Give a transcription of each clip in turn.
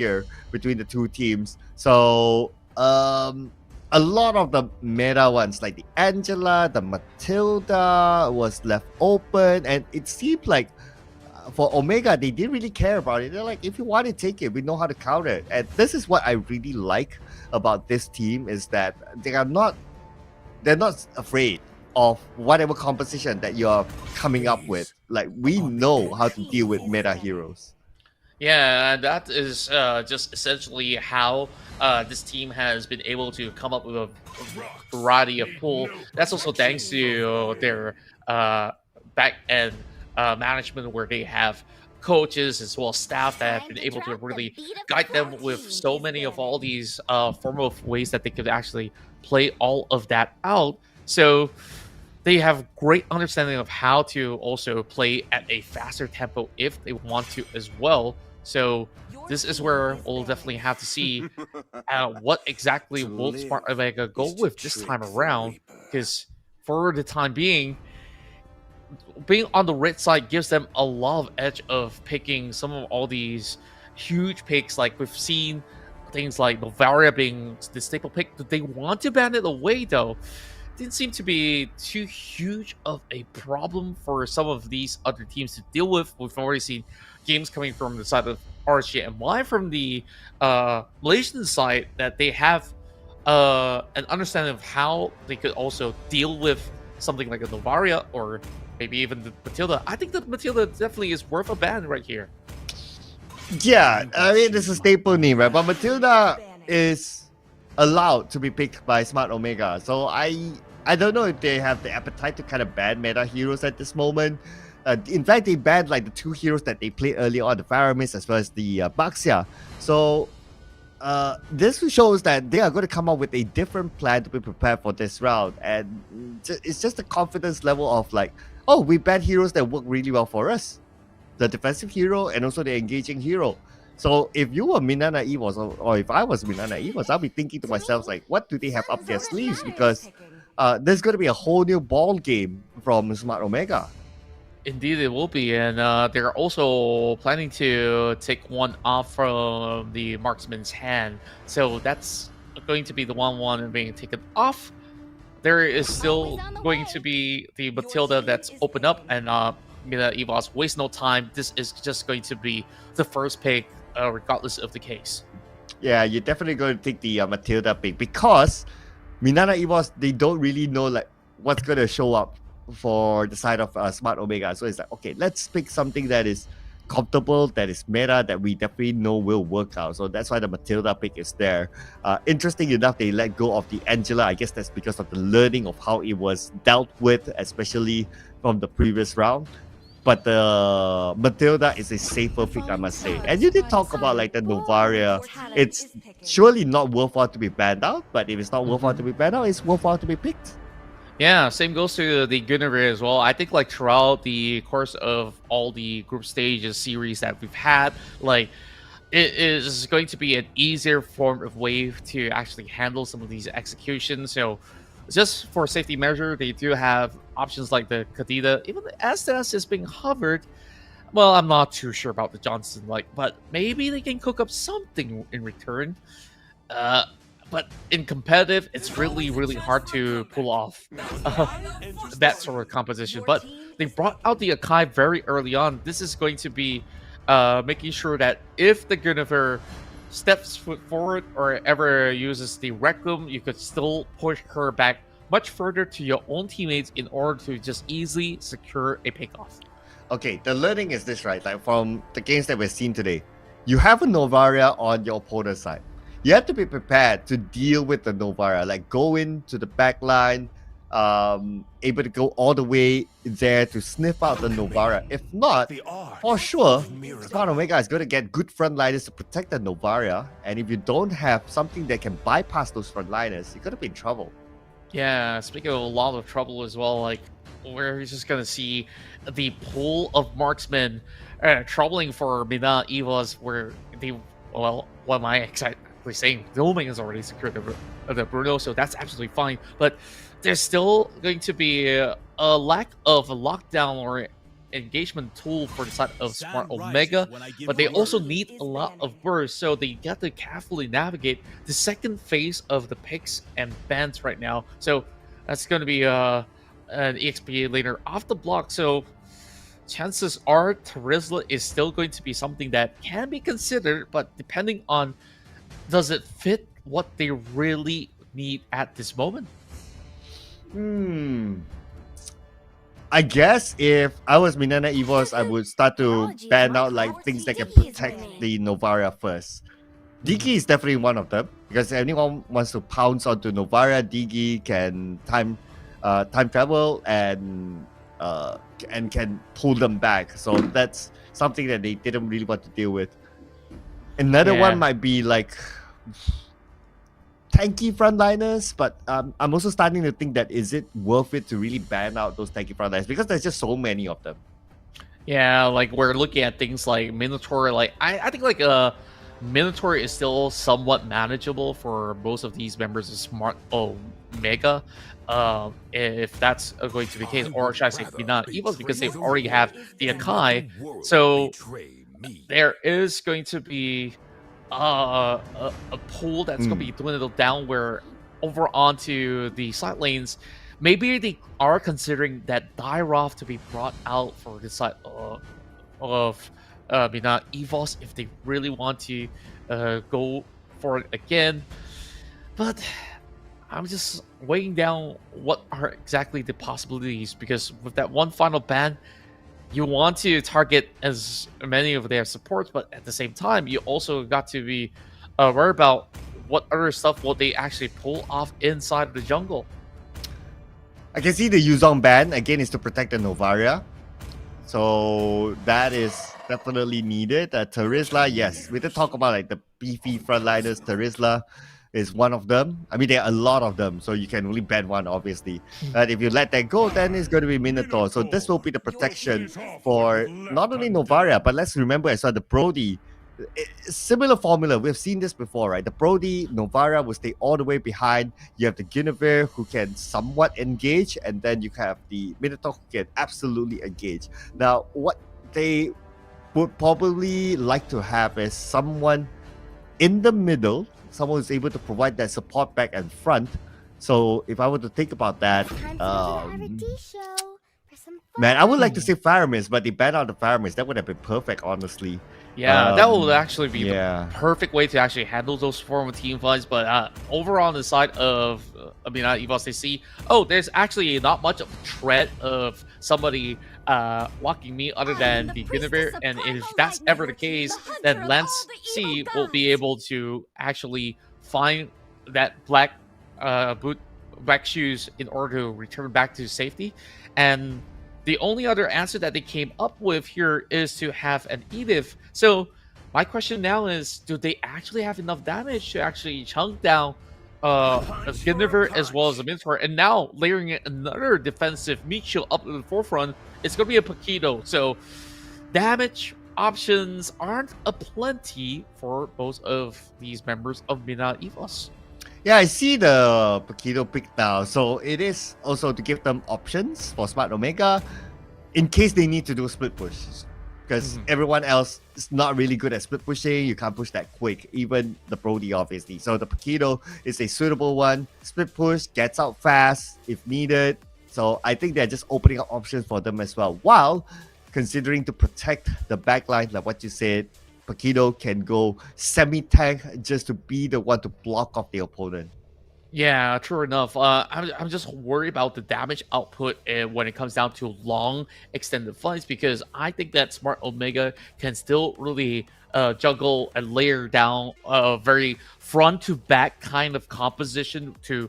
here between the two teams. So a lot of the meta ones, like the Angela, the Matilda, was left open, and it seemed like for Omega, they didn't really care about it. They're like, if you want to take it, we know how to counter it. And this is what I really like about this team, is that they're not afraid of whatever composition that you're coming up with. Like, we know how to deal with meta heroes. Yeah, and that is just essentially how this team has been able to come up with a variety of pool. That's also thanks to their back end management, where they have coaches as well as staff that have been able to really guide them with so many of all these form of ways that they could actually play all of that out. So they have great understanding of how to also play at a faster tempo if they want to as well. So this is where we'll definitely have to see what exactly will Smart Omega go with this time around. Because for the time being on the red side gives them a lot of edge of picking some of all these huge picks. Like we've seen things like Bavaria being the staple pick. Do they want to ban it away though? Didn't seem to be too huge of a problem for some of these other teams to deal with. We've already seen games coming from the side of RSGMY from the Malaysian side that they have an understanding of how they could also deal with something like a Novaria or maybe even the Matilda. I think that Matilda definitely is worth a ban right here. Yeah, I mean, it's a staple name, right? But Matilda is allowed to be picked by Smart Omega. So I don't know if they have the appetite to kind of ban meta heroes at this moment. In fact, they banned like the two heroes that they played earlier on, the Faramis as well as the Baxia. So this shows that they are going to come up with a different plan to be prepared for this round. And it's just the confidence level of like, oh, we banned heroes that work really well for us. The defensive hero and also the engaging hero. So if you were MINANA EVOS, or if I was MINANA EVOS, I'll be thinking to myself, like, what do they have up their sleeves? Because there's going to be a whole new ball game from Smart Omega. Indeed, it will be, and they're also planning to take one off from the marksman's hand. So that's going to be the one being taken off. There is still going to be the Matilda that's open up, and Mina EVOS waste no time. This is just going to be the first pick, regardless of the case. Yeah, you're definitely going to take the Matilda pick, because MINANA EVOS, they don't really know like what's going to show up for the side of Smart Omega. So it's like, okay, let's pick something that is comfortable, that is meta, that we definitely know will work out. So that's why the Matilda pick is there. Interesting enough, they let go of the Angela. I guess that's because of the learning of how it was dealt with, especially from the previous round. But the Matilda is a safer pick, I must say. And you did talk about like the Novaria. It's surely not worthwhile to be banned out, but if it's not worthwhile to be banned out, it's worthwhile to be picked. Yeah, same goes to the Guinevere as well. I think like throughout the course of all the group stages series that we've had, like it is going to be an easier form of way to actually handle some of these executions. So just for safety measure, they do have options like the Kadida. Even the Estes is being hovered. Well, I'm not too sure about the Johnson, but maybe they can cook up something in return. But in competitive, it's really hard to pull off that sort of composition. But they brought out the Akai very early on. This is going to be making sure that if the Guinevere steps foot forward or ever uses the Requiem, you could still push her back much further to your own teammates in order to just easily secure a pickoff. Okay, the learning is this, right? Like from the games that we've seen today, you have a Novaria on your opponent's side. You have to be prepared to deal with the Novaria, like go into the back line, able to go all the way there to sniff out the Novaria. If not, for sure, Smart Omega is going to get good frontliners to protect the Novaria. And if you don't have something that can bypass those frontliners, you're going to be in trouble. Yeah, speaking of a lot of trouble as well, like we're just going to see the pool of marksmen troubling for Mina EVOS, where they, well, what am I exactly saying? Doming has already secured the Bruno, so that's absolutely fine. But there's still going to be a lack of a lockdown or engagement tool for the side of Smart Omega, but they also need a lot of burst, so they got to carefully navigate the second phase of the picks and bans right now. So that's going to be an EXP later off the block. So chances are Terizla is still going to be something that can be considered, but depending on does it fit what they really need at this moment. I guess if I was Minana EVOS, I would start to ban out like things that can protect the Novaria first. Digi is definitely one of them, because if anyone wants to pounce onto Novaria, Digi can time travel and can pull them back. So that's something that they didn't really want to deal with. Another one might be like tanky frontliners, but I'm also starting to think that is it worth it to really ban out those tanky frontliners, because there's just so many of them. Yeah, like we're looking at things like Minotaur. Like I think like Minotaur is still somewhat manageable for most of these members of Smart Omega. If that's going to be the case, or should I say not EVOS, because they already have the Akai. So there is going to be a pool that's going to be dwindled down where over onto the side lanes. Maybe they are considering that Dairoth to be brought out for the side of Minana EVOS if they really want to go for it again. But I'm just weighing down what are exactly the possibilities, because with that one final ban, you want to target as many of their supports, but at the same time, you also got to be worried about what other stuff will they actually pull off inside of the jungle. I can see the Yuzong ban again is to protect the Novaria, so that is definitely needed. Terizla, yes, we did talk about like the beefy frontliners. Terizla is one of them. I mean, there are a lot of them, so you can only ban one, obviously. But if you let that go, then it's going to be Minotaur. So this will be the protection for not only Novaria, but let's remember as well the Brody. Similar formula, we've seen this before, right? The Brody, Novaria will stay all the way behind. You have the Guinevere who can somewhat engage, and then you have the Minotaur who can absolutely engage. Now, what they would probably like to have is someone in the middle, someone who's able to provide that support back and front. So if I were to think about that, man, I would like to say Faramis, but they banned out the Faramis. That would have been perfect, honestly. Yeah, that would actually be the perfect way to actually handle those form of team fights. But over on the side of EVOS, they see, oh, there's actually not much of a threat of somebody walking me other than the Guinevere. And if that's ever the case, then Lance C will be able to actually find that black shoes in order to return back to safety. And the only other answer that they came up with here is to have an Edith. So my question now is, do they actually have enough damage to actually chunk down Guinevere as well as the Minotaur? And now layering in another defensive meat shield up to the forefront, it's going to be a Paquito. So damage options aren't aplenty for both of these members of Minana EVOS. Yeah, I see the Paquito pick now. So it is also to give them options for Smart Omega in case they need to do split push. Because everyone else is not really good at split pushing. You can't push that quick. Even the Brody, obviously. So the Paquito is a suitable one. Split push, gets out fast if needed. So I think they're just opening up options for them as well. While considering to protect the backline, like what you said, Paquito can go semi-tank just to be the one to block off the opponent. Yeah, true enough. I'm just worried about the damage output when it comes down to long extended fights, because I think that Smart Omega can still really juggle and layer down a very front to back kind of composition to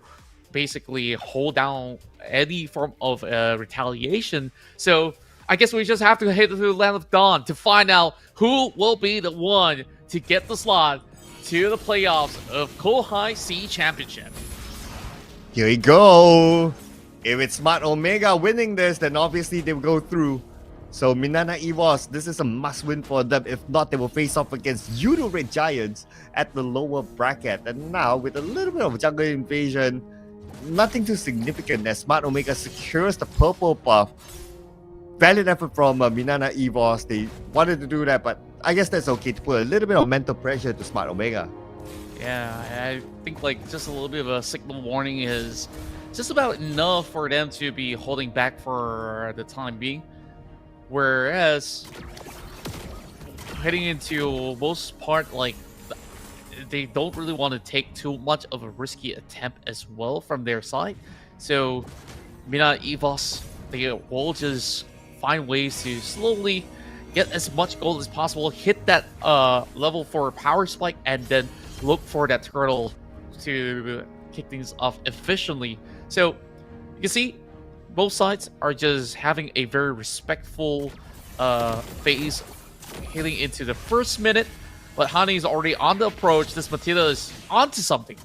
basically hold down any form of retaliation. So I guess we just have to head to the Land of Dawn to find out who will be the one to get the slot to the playoffs of KOHAI C Championship. Here we go. If it's Smart Omega winning this, then obviously they will go through. So Minana EVOS, this is a must-win for them. If not, they will face off against Judo Red Giants at the lower bracket. And now, with a little bit of jungle invasion, nothing too significant as Smart Omega secures the purple buff. valiant effort from Minana EVOS. They wanted to do that, but I guess that's okay to put a little bit of mental pressure to Smart Omega. Yeah, I think like just a little bit of a signal warning is just about enough for them to be holding back for the time being. Whereas heading into most part, like they don't really want to take too much of a risky attempt as well from their side. So Mina EVOS, they will just find ways to slowly get as much gold as possible, hit that level 4 power spike, and then look for that turtle to kick things off efficiently. So you can see both sides are just having a very respectful phase heading into the first minute. But Hani is already on the approach. This Matilda is onto something.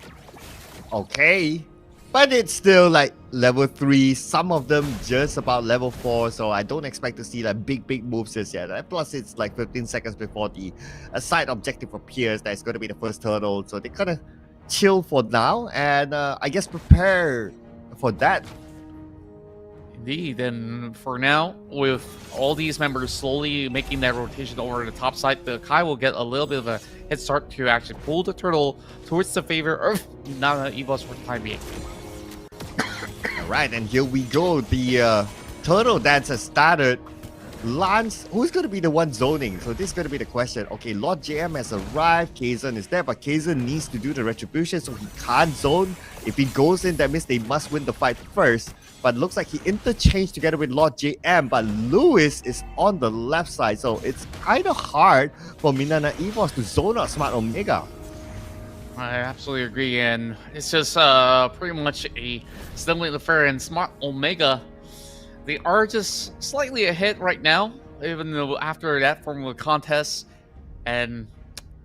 Okay. But it's still like level 3, some of them just about level 4, so I don't expect to see like big moves just yet. Plus it's like 15 seconds before the side objective appears. That's going to be the first turtle, so they kind of chill for now and I guess prepare for that. Indeed, and for now, with all these members slowly making that rotation over to the top side, the Kai will get a little bit of a head start to actually pull the turtle towards the favor of Nana EVOS for the time being. Alright, and here we go. The turtle dance has started. Lance, who's going to be the one zoning? So this is going to be the question. Okay, Lord JM has arrived. Kazan is there, but Kazan needs to do the retribution, so he can't zone. If he goes in, that means they must win the fight first. But looks like he interchanged together with Lord JM, but Lewis is on the left side, so it's kind of hard for Minana EVOS to zone out Smart Omega. I absolutely agree, and it's just pretty much a stalemate affair. And Smart Omega, they are just slightly ahead right now, even though after that form of contest, and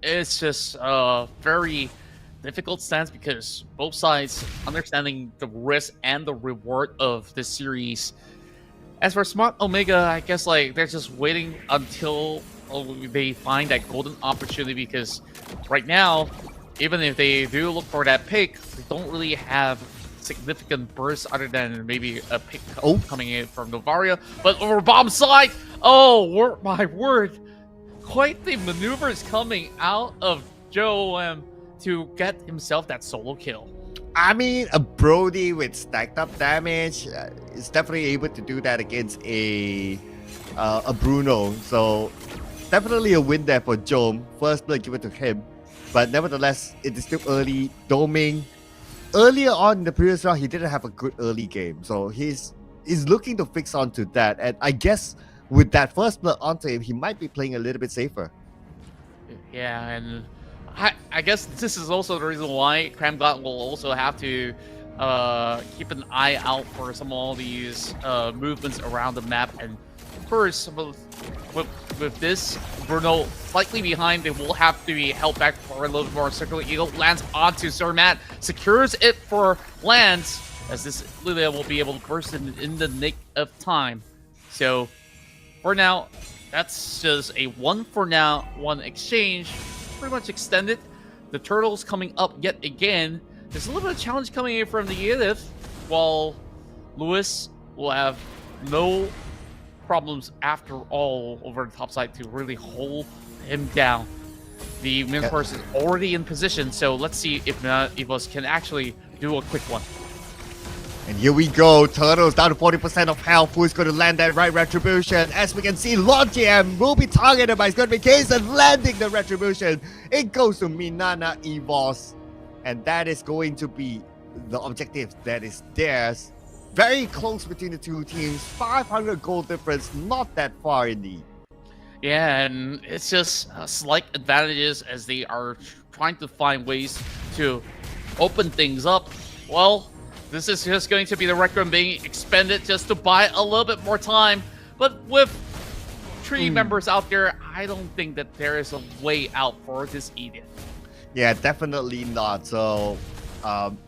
it's just a very difficult stance because both sides understanding the risk and the reward of this series. As for Smart Omega, I guess like they're just waiting until they find that golden opportunity, because right now, even if they do look for that pick, they don't really have significant bursts other than maybe a pick coming in from Novaria. But over bomb side, oh my word, quite the maneuver is coming out of Joe to get himself that solo kill. I mean, a Brody with stacked up damage is definitely able to do that against a Bruno. So definitely a win there for Jome. First blood given to him. But nevertheless, it is still early. Doming, earlier on in the previous round, he didn't have a good early game. So he's looking to fix onto that. And I guess with that first blood onto him, he might be playing a little bit safer. Yeah, and I guess this is also the reason why Kramgot will also have to keep an eye out for some of all these movements around the map. And of course, with this, Bruno slightly behind, they will have to be held back for a little bit more. Circular Eagle lands onto Sir Matt, secures it for Lance, as this Lilia will be able to burst in the nick of time. So for now, that's just a 1-for-now-1 exchange. Pretty much extended. The turtles coming up yet again. There's a little bit of challenge coming in from the Edith, while Lewis will have no problems after all over the top side to really hold him down. The main course is already in position, so let's see if EVOS can actually do a quick one. And here we go, Turtles down to 40% of health. Who's going to land that right retribution? As we can see, Lord GM will be targeted, but it's going to be Kazan landing the retribution. It goes to Minana EVOS, and that is going to be the objective that is theirs. Very close between the two teams, 500 gold difference, not that far indeed. Yeah, and it's just slight advantages as they are trying to find ways to open things up. Well, this is just going to be the Requiem being expended just to buy a little bit more time. But with 3 members out there, I don't think that there is a way out for this Edith. Yeah, definitely not. So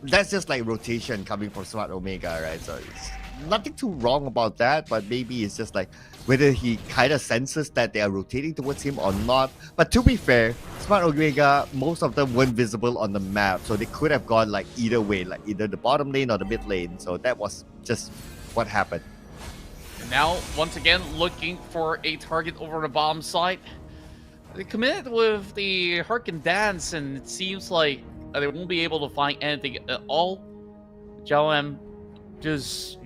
that's just like rotation coming from Smart Omega, right? So it's nothing too wrong about that, but maybe it's just like whether he kind of senses that they are rotating towards him or not. But to be fair, Smart Omega, most of them weren't visible on the map, so they could have gone like either way, like either the bottom lane or the mid lane. So that was just what happened. Now, once again, looking for a target over the bottom side. They committed with the Harken Dance, and it seems like they won't be able to find anything at all. JLM just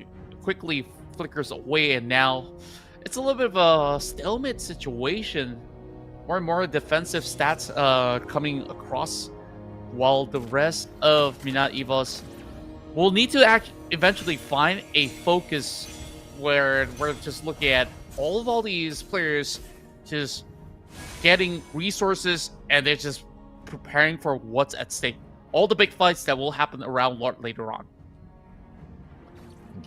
quickly flickers away, and now it's a little bit of a stalemate situation. More and more defensive stats coming across, while the rest of MINANA EVOS will need to eventually find a focus where we're just looking at all these players just getting resources, and they're just preparing for what's at stake. All the big fights that will happen around Lord later on.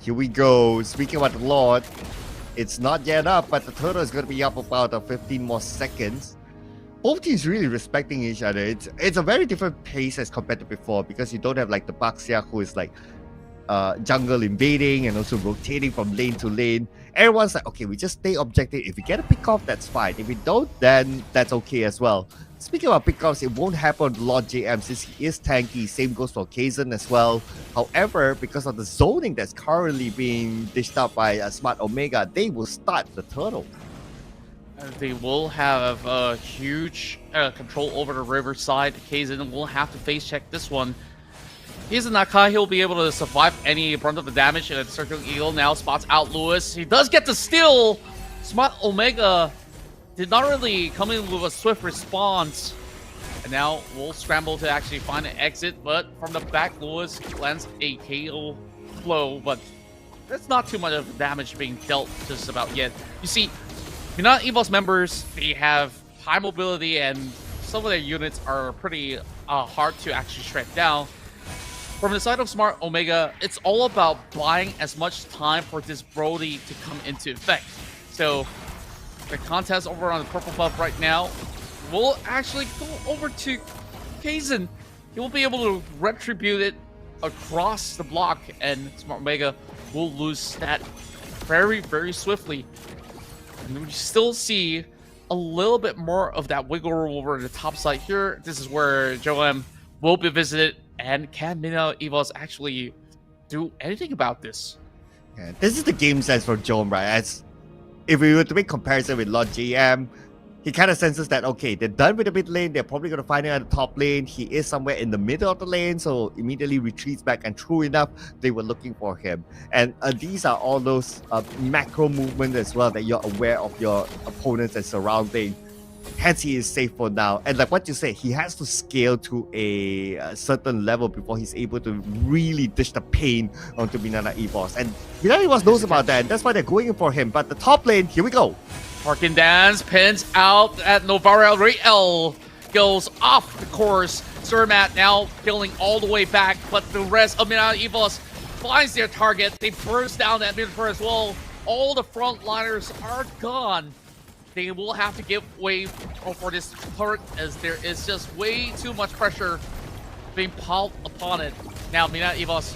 Here we go. Speaking about the Lord, it's not yet up, but the turtle is going to be up about 15 more seconds. Both teams really respecting each other. It's a very different pace as compared to before, because you don't have like the Baxia who is like jungle invading and also rotating from lane to lane. Everyone's like, okay, we just stay objective. If we get a pick off, that's fine. If we don't, then that's okay as well. Speaking of pick offs, it won't happen to Lord JM since he is tanky. Same goes for Kaizen as well. However, because of the zoning that's currently being dished out by Smart Omega, they will start the turtle. They will have a huge control over the riverside. Kaizen will have to face check this one. He's in Nakai, he'll be able to survive any brunt of the damage, and Circling Eagle now spots out Lewis. He does get the steal. Smart Omega did not really come in with a swift response. And now we'll scramble to actually find an exit, but from the back, Lewis lands a KO blow, but there's not too much of damage being dealt just about yet. You see, MINANA EVOS members, they have high mobility, and some of their units are pretty hard to actually shred down. From the side of Smart Omega, it's all about buying as much time for this Brody to come into effect. So the contest over on the purple buff right now will actually go over to Kaizen. He will be able to retribute it across the block, and Smart Omega will lose that very, very swiftly. And we still see a little bit more of that wiggle room over the top side here. This is where JLM will be visited. And can MINANA EVOS actually do anything about this? Yeah, this is the game sense for Jom, right? As if we were to make comparison with Lord JM, he kind of senses that, okay, they're done with the mid lane, they're probably going to find him at the top lane. He is somewhere in the middle of the lane, so immediately retreats back, and true enough, they were looking for him. And these are all those macro movements as well that you're aware of your opponents and surrounding. Hence, he is safe for now. And like what you say, he has to scale to a certain level before he's able to really dish the pain onto MINANA EVOS. And MINANA EVOS knows about that, and that's why they're going in for him. But the top lane, here we go. Harken Dance pins out at Novara Riel. Goes off the course. Surmat now killing all the way back, but the rest of MINANA EVOS finds their target. They burst down that mid as well. All the frontliners are gone. They will have to give way for this turret, as there is just way too much pressure being piled upon it. Now, MINANA EVOS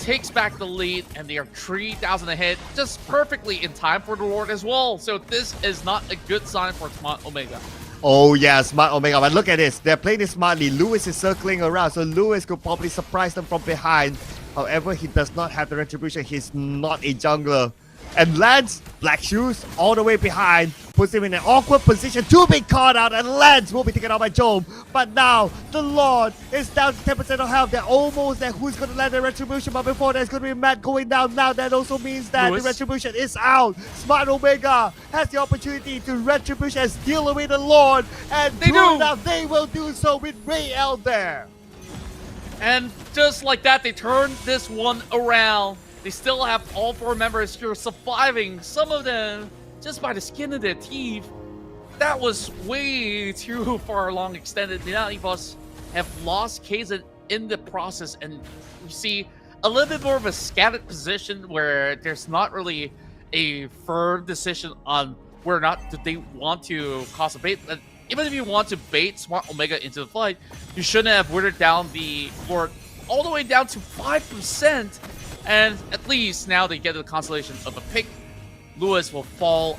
takes back the lead, and they are 3,000 ahead, just perfectly in time for the Lord as well. So this is not a good sign for Smart Omega. Oh yeah, Smart Omega, but look at this. They're playing this smartly. Lewis is circling around, so Lewis could probably surprise them from behind. However, he does not have the retribution. He's not a jungler. And Lance, Black Shoes, all the way behind, puts him in an awkward position to be caught out, and Lance will be taken out by Jom. But now, the Lord is down to 10% of health. They're almost there. Who's going to land the retribution? But before there's going to be Matt going down now. That also means that Lewis. The retribution is out. Smart Omega has the opportunity to retribution and steal away the Lord. And true enough, they will do so with Ray L there. And just like that, they turn this one around. They still have all 4 members here surviving, some of them just by the skin of their teeth. That was way too far along extended. MINANA EVOS have lost Kaizen in the process, and you see a little bit more of a scattered position where there's not really a firm decision on whether or not do they want to cause a bait. Even if you want to bait Smart Omega into the fight, you shouldn't have withered down the Lord all the way down to 5%. And at least now they get the consolation of a pick. Lewis will fall.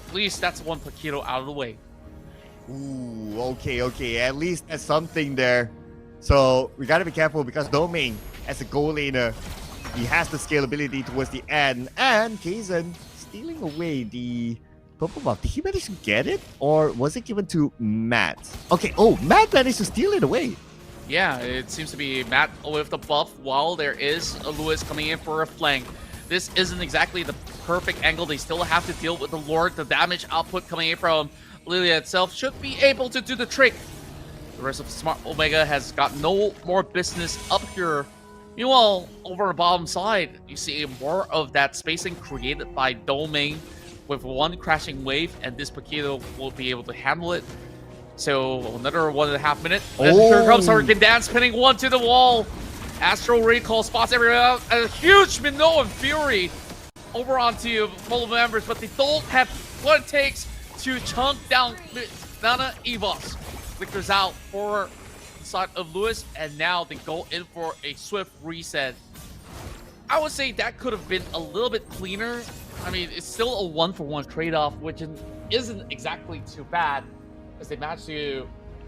At least that's one Paquito out of the way. Ooh, okay. At least there's something there. So we gotta be careful, because Domain, as a goal laner, He has the scalability towards the end, and Kaizen stealing away the purple buff. Did he manage to get it, or was it given to Matt? Okay, oh, Matt managed to steal it away. Yeah, it seems to be Matt with the buff while there is a Lewis coming in for a flank. This isn't exactly the perfect angle. They still have to deal with the Lord. The damage output coming in from Lilia itself should be able to do the trick. The rest of Smart Omega has got no more business up here. Meanwhile, over the bottom side, you see more of that spacing created by Doming with one crashing wave, and this Paquito will be able to handle it. So another 1.5 minutes. And here comes Hurricane Dance, pinning one to the wall. Astral Recall spots everyone out. A huge Minoan Fury over onto full members, but they don't have what it takes to chunk down MINANA EVOS. Flickers out for the side of Lewis, and now they go in for a swift reset. I would say that could have been a little bit cleaner. I mean, it's still a 1-for-1 trade-off, which isn't exactly too bad, as they managed to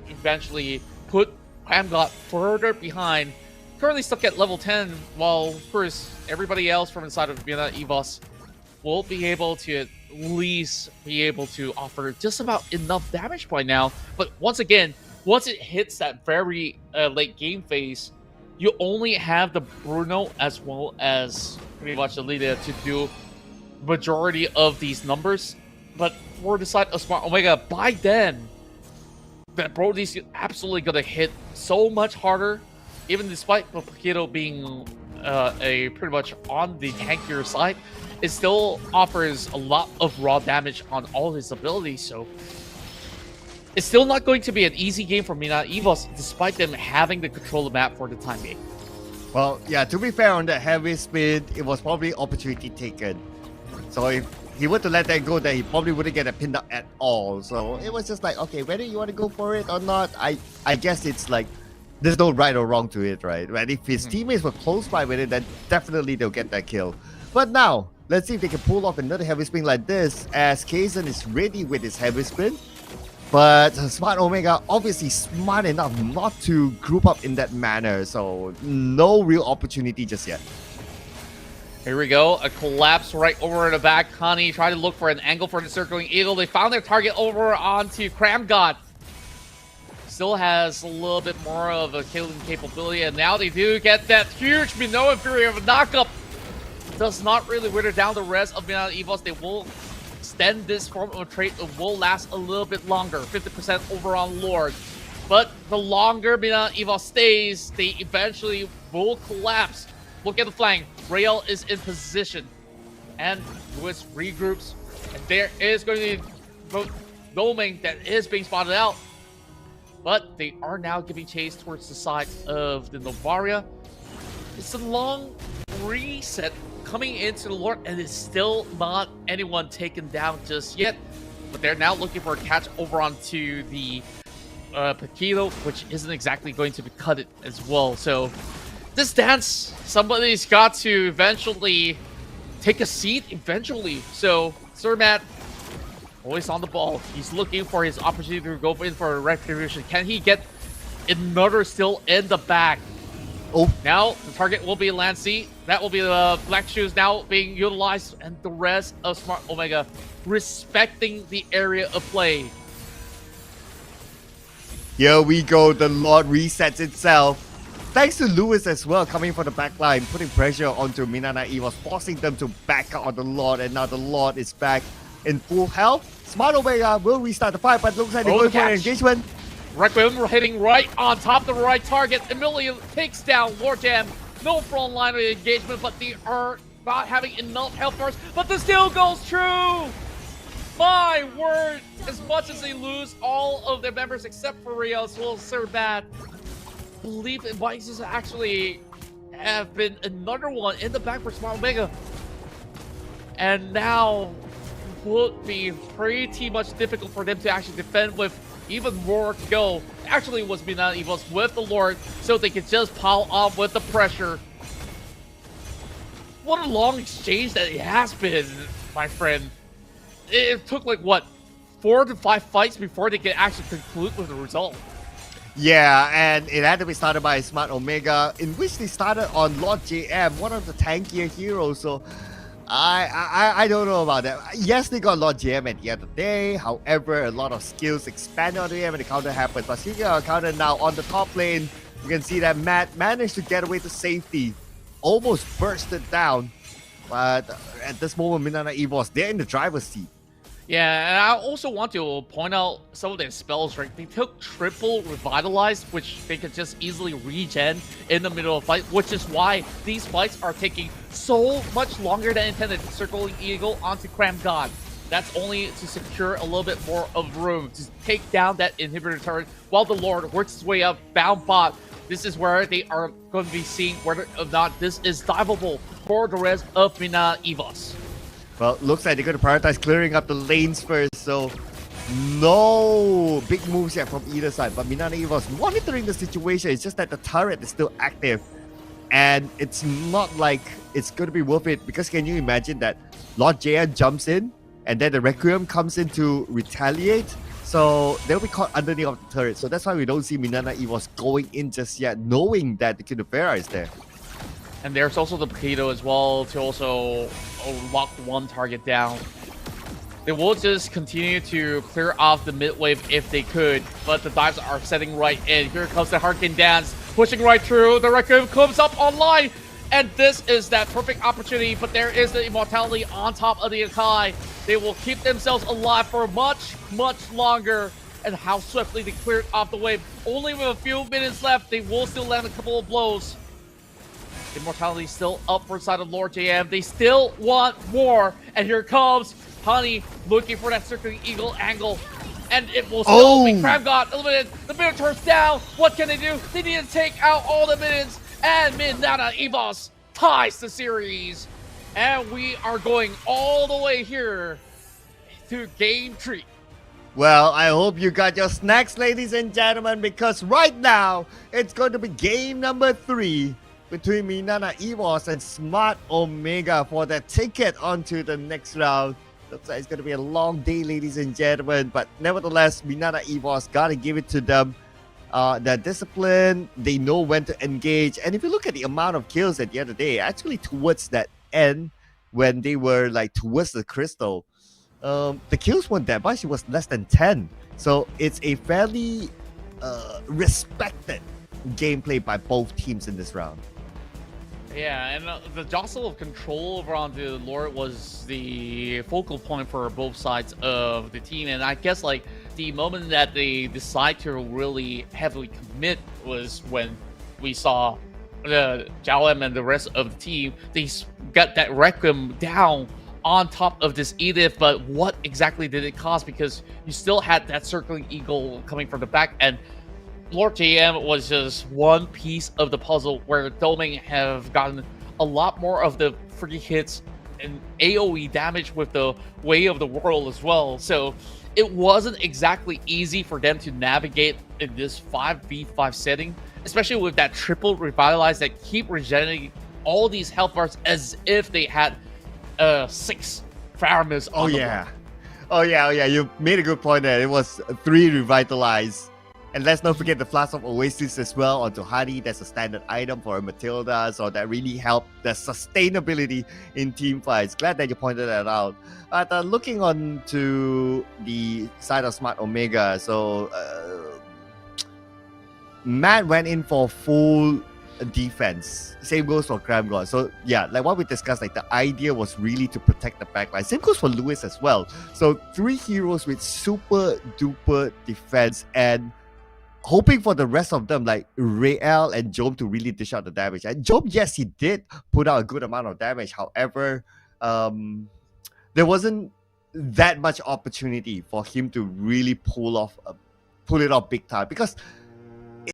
eventually put Cramgod further behind. Currently stuck at level 10, while of course everybody else from inside of MINANA EVOS will be able to at least be able to offer just about enough damage by now. But once again, once it hits that very late game phase, you only have the Bruno as well as pretty much the Lilia to do majority of these numbers. But for the side of Smart Omega, by then, that Brody's absolutely gonna hit so much harder, even despite Paquito being a pretty much on the tankier side. It still offers a lot of raw damage on all his abilities, so it's still not going to be an easy game for MINANA EVOS, despite them having the control of the map for the time being. Well, yeah, to be fair, on that heavy spin, it was probably opportunity taken. So if he were to let that go, then he probably wouldn't get a pinned up at all. So it was just like, okay, whether you want to go for it or not, I guess it's like, there's no right or wrong to it, right? But if his teammates were close by with it, then definitely they'll get that kill. But now, let's see if they can pull off another heavy spin like this, as Kaizen is ready with his heavy spin. But Smart Omega obviously smart enough not to group up in that manner, so no real opportunity just yet. Here we go, a collapse right over in the back. Connie tried to look for an angle for the circling eagle. They found their target over onto Cramgod. Still has a little bit more of a killing capability, and now they do get that huge Minoan Fury of a knockup. Does not really wither down the rest of MINANA EVOS. They will extend this form of a trait. It will last a little bit longer, 50% over on Lord. But the longer MINANA EVOS stays, they eventually will collapse. Look at the flank. Rael is in position, and Lewis regroups, and there is going to be Doming that is being spotted out. But they are now giving chase towards the side of the Novaria. It's a long reset coming into the Lord, and it's still not anyone taken down just yet. But they're now looking for a catch over onto the Paquito, which isn't exactly going to be cut it as well. So this dance, somebody's got to eventually take a seat eventually. So Sir Matt, always on the ball. He's looking for his opportunity to go in for a retribution. Can he get another still in the back? Oh, now the target will be Lancey. That will be the Black Shoes now being utilized, and the rest of Smart Omega respecting the area of play. Here we go. The Lord resets itself. Thanks to Lewis as well, coming from the back line, putting pressure onto MINANA EVOS, forcing them to back out on the Lord, and now the Lord is back in full health. Smart Omega will restart the fight, but looks like they're going for an engagement. Requiem hitting right on top of the right target. Emilia takes down Lord Jam. No front line of the engagement, but they are not having enough health for us. But the steal goes true! My word! As much as they lose all of their members except for Rio as well as Sir Bad, I believe it might just actually have been another one in the back for Smart Omega. And now would be pretty much difficult for them to actually defend with even more to go. Actually, was MINANA EVOS with the Lord, so they could just pile on with the pressure. What a long exchange that it has been, my friend. It took like, what, 4 to 5 fights before they could actually conclude with the result. Yeah, and it had to be started by Smart Omega, in which they started on Lord JM, one of the tankier heroes. So I don't know about that. Yes, they got Lord JM at the end of the day. However, a lot of skills expanded on them when the counter happens. But speaking of counter now on the top lane, you can see that Matt managed to get away to safety, almost bursted down. But at this moment, Minana EVOS, they're in the driver's seat. Yeah, and I also want to point out some of their spells, right? They took triple Revitalize, which they could just easily regen in the middle of a fight, which is why these fights are taking so much longer than intended. Circling Eagle onto Cram God. That's only to secure a little bit more of room to take down that inhibitor turret while the Lord works his way up, bound bot. This is where they are going to be seeing whether or not this is diveable for the rest of Mina EVOS. Well, looks like they're going to prioritize clearing up the lanes first, so no big moves yet from either side. But Minana EVOS monitoring the situation. It's just that the turret is still active, and it's not like it's going to be worth it, because can you imagine that Lord JN jumps in, and then the Requiem comes in to retaliate? So they'll be caught underneath of the turret. So that's why we don't see Minana EVOS going in just yet, knowing that the Kinuvera is there. And there's also the Potato as well to also lock one target down. They will just continue to clear off the mid wave if they could, but the dives are setting right in. Here comes the Hurricane Dance, pushing right through. The Requiem comes up online, and this is that perfect opportunity, but there is the Immortality on top of the Akai. They will keep themselves alive for much, much longer. And how swiftly they cleared off the wave. Only with a few minutes left, they will still land a couple of blows. Immortality still up for side of Lord JM. They still want more. And here comes Honey looking for that Circling Eagle angle. And it will still be Crab God eliminated. The Minotaur's down. What can they do? They need to take out all the minions. And Minana EVOS ties the series. And we are going all the way here to game 3. Well, I hope you got your snacks, ladies and gentlemen, because right now it's going to be game number 3 between Minana EVOS and Smart Omega for the ticket onto the next round. Looks like it's going to be a long day, ladies and gentlemen, but nevertheless, Minana EVOS gotta give it to them. Their discipline, they know when to engage, and if you look at the amount of kills at the end of the day, actually towards that end, when they were like towards the crystal, the kills weren't that much. It was less than 10, so it's a fairly respected gameplay by both teams in this round. Yeah, and the jostle of control over on the Lord was the focal point for both sides of the team. And I guess like the moment that they decide to really heavily commit was when we saw the Jalem and the rest of the team. They got that Requiem down on top of this Edith, but what exactly did it cost? Because you still had that Circling Eagle coming from the back, and Lord JM was just one piece of the puzzle where Doming have gotten a lot more of the free hits and AoE damage with the Way of the World as well. So it wasn't exactly easy for them to navigate in this 5v5 setting, especially with that triple Revitalize that keep regenerating all these health bars as if they had 6 Faramis on the board. Oh yeah, you made a good point there. It was 3 Revitalize. And let's not forget the Flask of Oasis as well onto Honey. That's a standard item for Matilda, so that really helped the sustainability in team fights. Glad that you pointed that out. But looking on to the side of Smart Omega, so Matt went in for full defense. Same goes for Cram God. So yeah, like what we discussed, like the idea was really to protect the backline. Same goes for Lewis as well. So 3 heroes with super duper defense, and hoping for the rest of them, like Rael and Job, to really dish out the damage. And Job, yes, he did put out a good amount of damage. However, there wasn't that much opportunity for him to really pull it off big time. Because